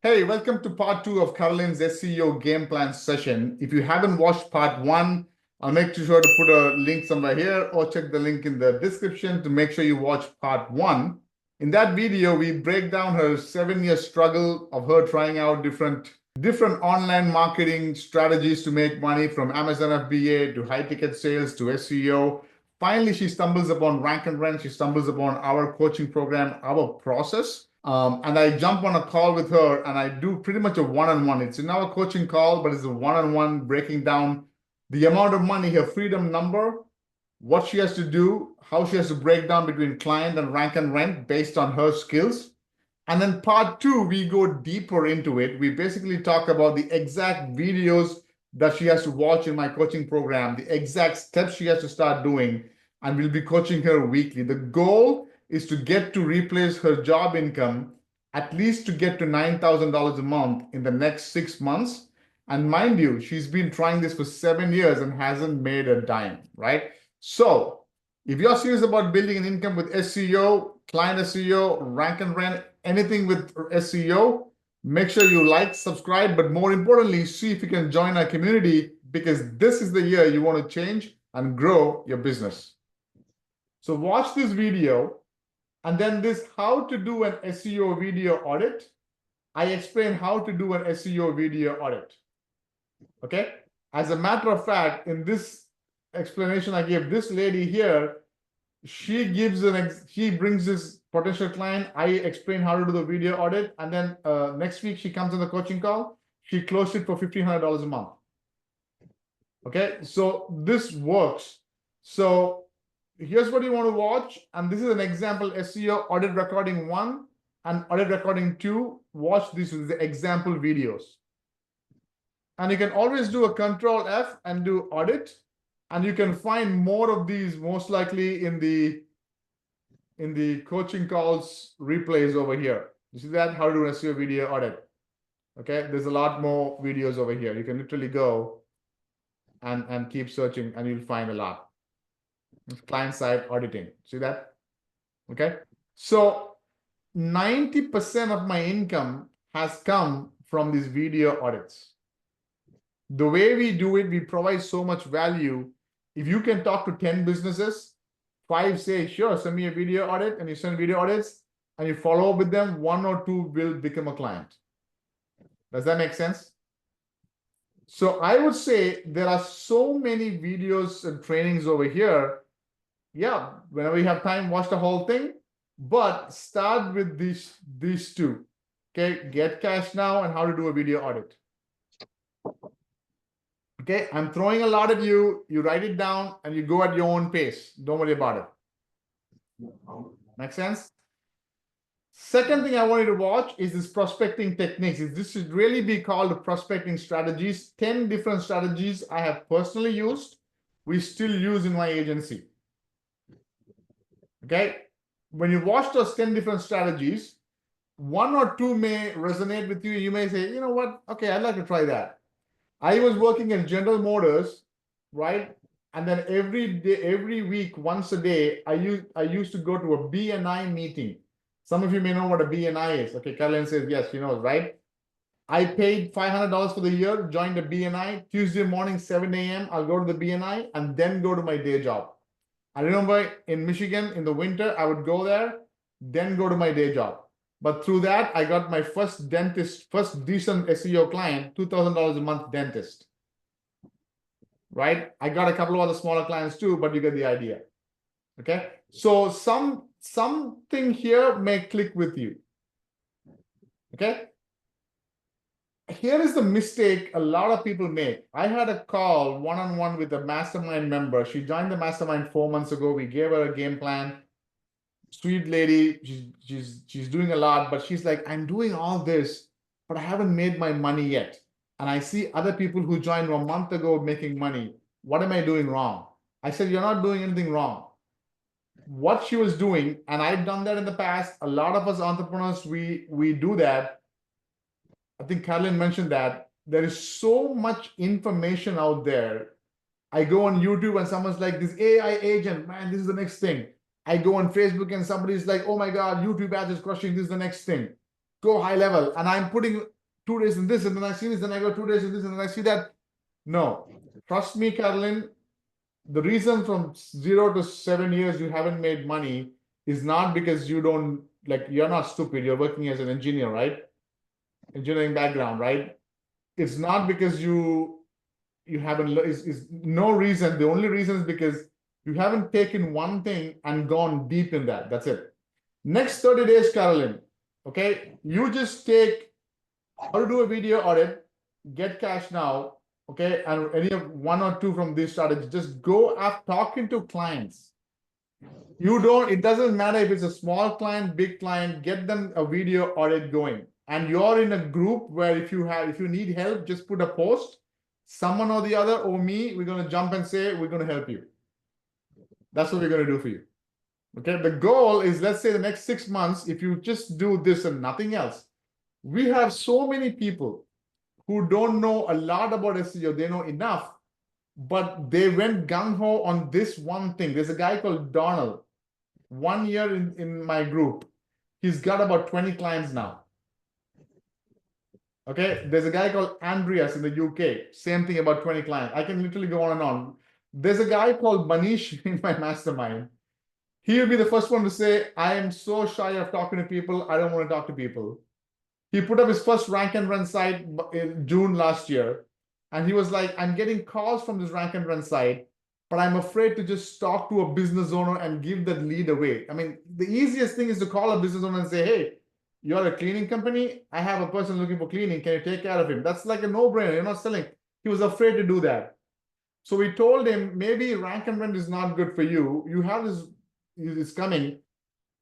Hey, welcome to part 2 of Caroline's SEO game plan session. If you haven't watched part 1, I'll make sure to put a link somewhere here or check the link in the description to make sure you watch part 1. In that video, we break down her 7-year struggle of her trying out different online marketing strategies to make money, from Amazon FBA to high ticket sales to SEO. Finally, she stumbles upon Rank and Rent. She stumbles upon our coaching program, our process. And I jump on a call with her and I do pretty much a one-on-one. It's in our coaching call, but it's a one-on-one, breaking down the amount of money, her freedom number, what she has to do, how she has to break down between client and Rank and Rent based on her skills. And then part 2, we go deeper into it. We basically talk about the exact videos that she has to watch in my coaching program, the exact steps she has to start doing, and we'll be coaching her weekly. The goal is to get to replace her job income, at least to get to $9,000 a month in the next 6 months. And mind you, she's been trying this for 7 years and hasn't made a dime, right? So if you're serious about building an income with SEO, client SEO, Rank and Rent, anything with SEO, make sure you like, subscribe, but more importantly, see if you can join our community, because this is the year you want to change and grow your business. So watch this video. And then this how to do an SEO video audit. I explain how to do an SEO video audit. Okay. As a matter of fact, in this explanation I gave, this lady here, she brings this potential client. I explain how to do the video audit. And then next week she comes on the coaching call. She closed it for $1,500 a month. Okay. So this works. So here's what you want to watch, and this is an example SEO audit recording 1 and audit recording 2. Watch these with the example videos. And you can always do a Control F and do audit, and you can find more of these most likely in the coaching calls replays over here. You see that? How to do an SEO video audit. Okay, there's a lot more videos over here. You can literally go and keep searching and you'll find a lot. Client-side auditing. See that? Okay. So 90% of my income has come from these video audits. The way we do it, we provide so much value. If you can talk to 10 businesses, 5 say, sure, send me a video audit, and you send video audits and you follow up with them, 1 or 2 will become a client. Does that make sense? So I would say there are so many videos and trainings over here. Yeah, whenever you have time, watch the whole thing, but start with these 2. Okay, Get Cash Now and how to do a video audit. Okay, I'm throwing a lot at you. You write it down and you go at your own pace. Don't worry about it. Make sense? Second thing I want you to watch is this prospecting techniques. This should really be called prospecting strategies. 10 different strategies I have personally used. We still use in my agency. Okay, when you watch those 10 different strategies, 1 or 2 may resonate with you. You may say, you know what? Okay, I'd like to try that. I was working in General Motors, right? And then every week, once a day, I used to go to a BNI meeting. Some of you may know what a BNI is. Okay, Caroline says, yes, she knows, right? I paid $500 for the year, joined the BNI. Tuesday morning, 7 a.m., I'll go to the BNI and then go to my day job. I remember in Michigan in the winter, I would go there, then go to my day job. But through that, I got my first decent SEO client, $2,000 a month dentist. Right? I got a couple of other smaller clients too, but you get the idea. Okay? So something here may click with you. Okay? Here is the mistake a lot of people make. I had a call one-on-one with a mastermind member. She joined the mastermind 4 months ago. We gave her a game plan. Sweet lady. She's doing a lot, but she's like, I'm doing all this, but I haven't made my money yet. And I see other people who joined a month ago making money. What am I doing wrong? I said, you're not doing anything wrong. What she was doing, and I've done that in the past. A lot of us entrepreneurs, we do that. I think Caroline mentioned that there is so much information out there. I go on YouTube and someone's like, this AI agent, man, this is the next thing. I go on Facebook and somebody's like, oh my God, YouTube ads is crushing, this is the next thing. Go high level. And I'm putting 2 days in this, and then I see this, then I go 2 days in this, and then I see that. No, trust me, Carolyn, the reason from 0 to 7 years you haven't made money is not because you don't, like, you're not stupid, you're working as an engineer, right? Engineering background, right? It's not because you haven't, is no reason. The only reason is because you haven't taken one thing and gone deep in that. That's it. Next 30 days, Carolyn, okay, you just take how to do a video audit, get cash now, okay, and any of 1 or 2 from these strategies, just go up talking to clients. It doesn't matter if it's a small client, big client, get them a video audit going. And you're in a group where if you need help, just put a post, someone or the other or me, we're going to jump and say, we're going to help you. That's what we're going to do for you. Okay, the goal is, let's say the next 6 months, if you just do this and nothing else. We have so many people who don't know a lot about SEO. They know enough, but they went gung-ho on this one thing. There's a guy called Donald, 1 year in my group. He's got about 20 clients now. Okay, there's a guy called Andreas in the UK, same thing, about 20 clients. I can literally go on and on. There's a guy called Manish in my mastermind. He'll be the first one to say, I am so shy of talking to people, I don't want to talk to people. He put up his first rank and run site in June last year. And he was like, I'm getting calls from this rank and run site, but I'm afraid to just talk to a business owner and give that lead away. I mean, the easiest thing is to call a business owner and say, hey, you're a cleaning company. I have a person looking for cleaning. Can you take care of him? That's like a no-brainer. You're not selling. He was afraid to do that. So we told him, maybe rank and run is not good for you. You have this coming.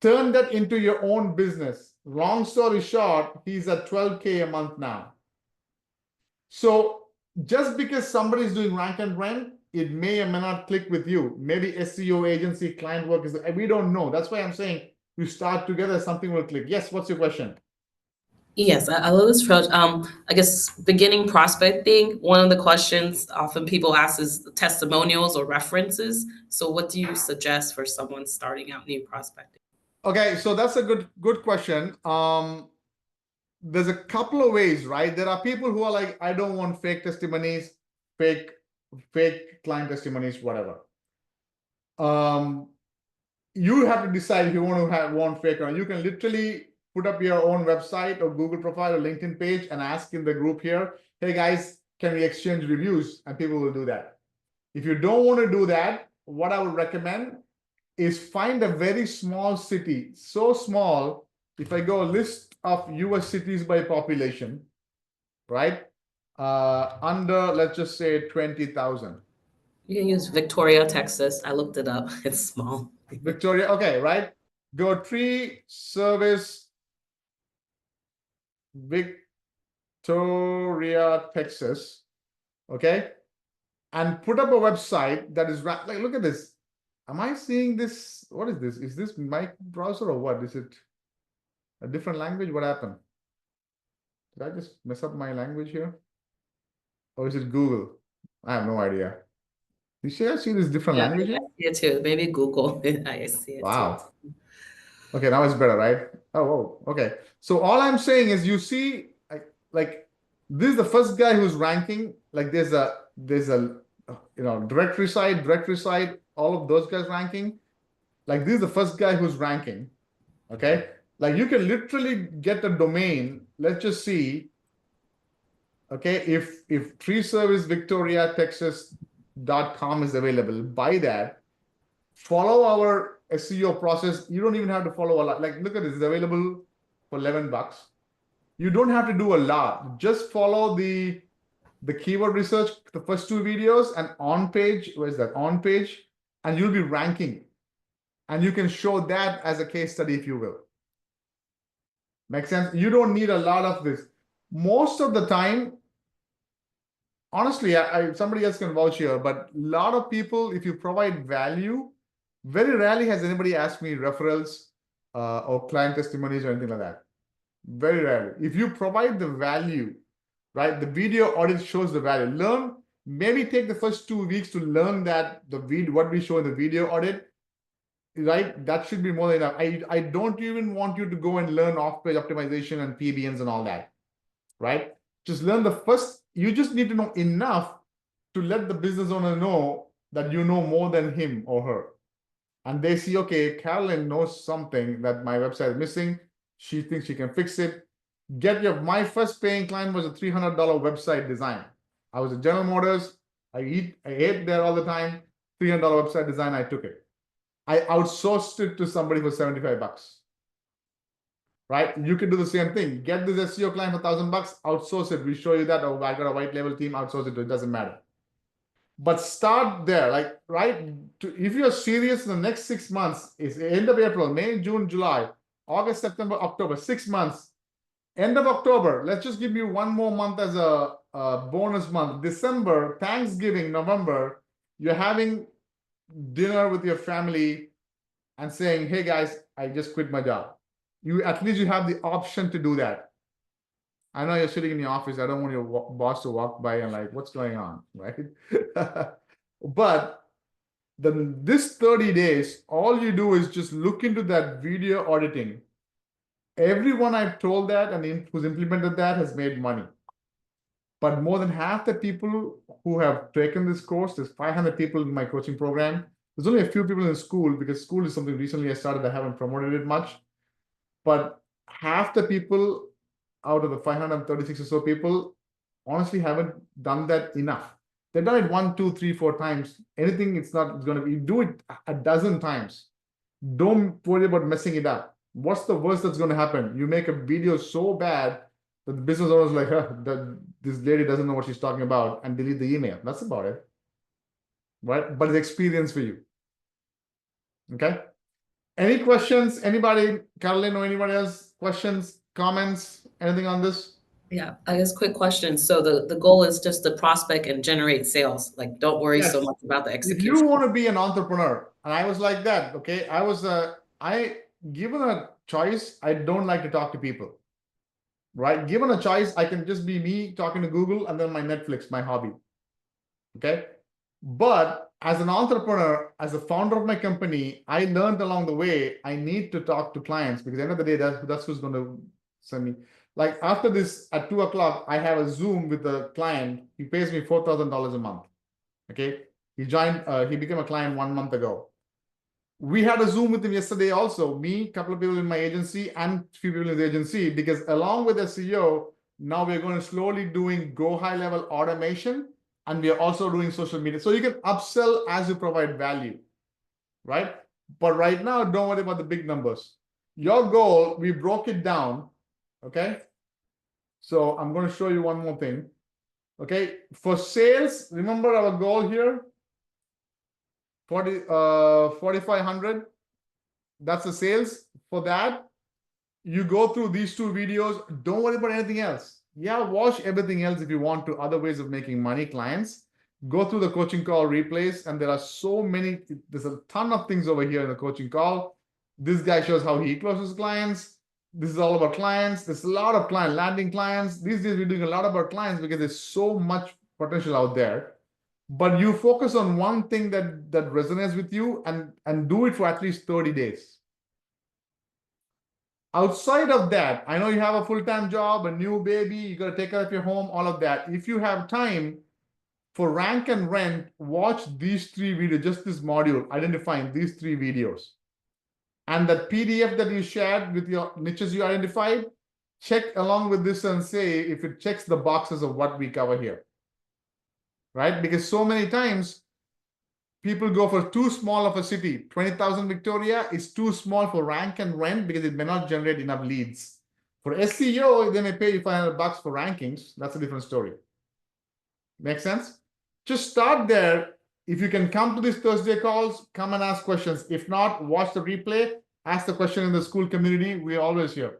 Turn that into your own business. Long story short, he's at 12K a month now. So just because somebody is doing rank and run, it may or may not click with you. Maybe SEO agency client work is, we don't know. That's why I'm saying you start together, something will click. Yes, what's your question? Yes, I love this approach. I guess beginning prospecting, one of the questions often people ask is testimonials or references. So what do you suggest for someone starting out new prospecting? Okay, so that's a good question. There's a couple of ways, right? There are people who are like, I don't want fake testimonies, fake client testimonies, whatever. You have to decide if you want fake or not. You can literally put up your own website or Google profile or LinkedIn page and ask in the group here, hey guys, can we exchange reviews? And people will do that. If you don't want to do that, what I would recommend is find a very small city, so small. If I go list of US cities by population, right? Under, let's just say 20,000. You can use Victoria, Texas. I looked it up. It's small. Victoria, okay, right? Go tree service, Victoria, Texas, okay? And put up a website that is, like, look at this. Am I seeing this? What is this? Is this my browser or what? Is it a different language? What happened? Did I just mess up my language here? Or is it Google? I have no idea. You see, I see this different language here? I see it too. Maybe Google. I see it Wow. too. Okay, now it's better, right? Oh, okay. So all I'm saying is, you see, like, this is the first guy who's ranking. Like, there's a directory site, all of those guys ranking. Like, this is the first guy who's ranking. Okay, like, you can literally get a domain. Let's just see. Okay, if tree service Victoria Texas.com is available, buy that. Follow our SEO process. You don't even have to follow a lot. Like, look at this, it's available for $11. You don't have to do a lot. Just follow the keyword research, the first 2 videos, and on page, where's that? On page, and you'll be ranking. And you can show that as a case study, if you will. Make sense? You don't need a lot of this. Most of the time, honestly, somebody else can vouch here, but a lot of people, if you provide value, very rarely has anybody asked me referrals or client testimonies or anything like that. Very rarely. If you provide the value, right, the video audit shows the value. Maybe take the first 2 weeks to learn that what we show in the video audit, right? That should be more than enough. I don't even want you to go and learn off-page optimization and PBNs and all that. right? Just learn the first, you just need to know enough to let the business owner know that you know more than him or her. And they see, okay, Carolyn knows something that my website is missing. She thinks she can fix it. My first paying client was a $300 website design. I was at General Motors. I ate there all the time. $300 website design, I took it. I outsourced it to somebody for 75 bucks. Right? You can do the same thing. Get this SEO client for $1,000, outsource it. We show you that. Oh, I got a white label team, outsource it. It doesn't matter. But start there, like, right? If you're serious in the next 6 months, it's end of April, May, June, July, August, September, October, 6 months. End of October, let's just give you one more month as a bonus month. December, Thanksgiving, November, you're having dinner with your family and saying, hey guys, I just quit my job. At least you have the option to do that. I know you're sitting in the office. I don't want your boss to walk by and like, what's going on, right? But this 30 days, all you do is just look into that video auditing. Everyone I've told that and who's implemented that has made money. But more than half the people who have taken this course, there's 500 people in my coaching program. There's only a few people in the school because school is something recently I started. I haven't promoted it much. But half the people out of the 536 or so people honestly haven't done that enough. They've done it 1, 2, 3, 4 times. Anything, it's going to be, do it a dozen times. Don't worry about messing it up. What's the worst that's going to happen? You make a video so bad that the business owner's like, this lady doesn't know what she's talking about, and delete the email. That's about it. Right? But it's experience for you. Okay? Any questions? Anybody, Carolyn or anybody else? Questions, comments, anything on this? Yeah, I guess quick question. So the goal is just to prospect and generate sales. Like, don't worry so much about the execution. If you want to be an entrepreneur, and I was like that, okay? Given a choice, I don't like to talk to people, right? Given a choice, I can just be me talking to Google and then my Netflix, my hobby, okay? But as an entrepreneur, as a founder of my company, I learned along the way, I need to talk to clients because at the end of the day, that's who's going to send me. Like after this, at 2 o'clock, I have a Zoom with a client. He pays me $4,000 a month. Okay. He became a client 1 month ago. We had a Zoom with him yesterday also, me, a couple of people in my agency and a few people in the agency, because along with SEO, now we're going to slowly go high level automation, and we are also doing social media. So you can upsell as you provide value, right? But right now, don't worry about the big numbers. Your goal, we broke it down. Okay, so I'm going to show you one more thing. Okay, for sales, remember our goal here, 4,500. That's the sales. For that, you go through these 2 videos. Don't worry about anything else. Yeah, watch everything else if you want to. Other ways of making money, clients. Go through the coaching call replays, and there are so many. There's a ton of things over here in the coaching call. This guy shows how he closes clients. This is all about clients. There's a lot of landing clients. These days, we're doing a lot about clients because there's so much potential out there. But you focus on one thing that resonates with you and do it for at least 30 days. Outside of that, I know you have a full-time job, a new baby, you got to take care of your home, all of that. If you have time for rank and rent, watch these 3 videos, just this module, identifying these 3 videos. And that PDF that you shared with your niches you identified, check along with this and say if it checks the boxes of what we cover here, right? Because so many times people go for too small of a city. 20,000 Victoria is too small for rank and rent because it may not generate enough leads. For SEO, they may pay you $500 for rankings. That's a different story. Make sense? Just start there. If you can come to these Thursday calls, come and ask questions. If not, watch the replay, ask the question in the school community. We're always here.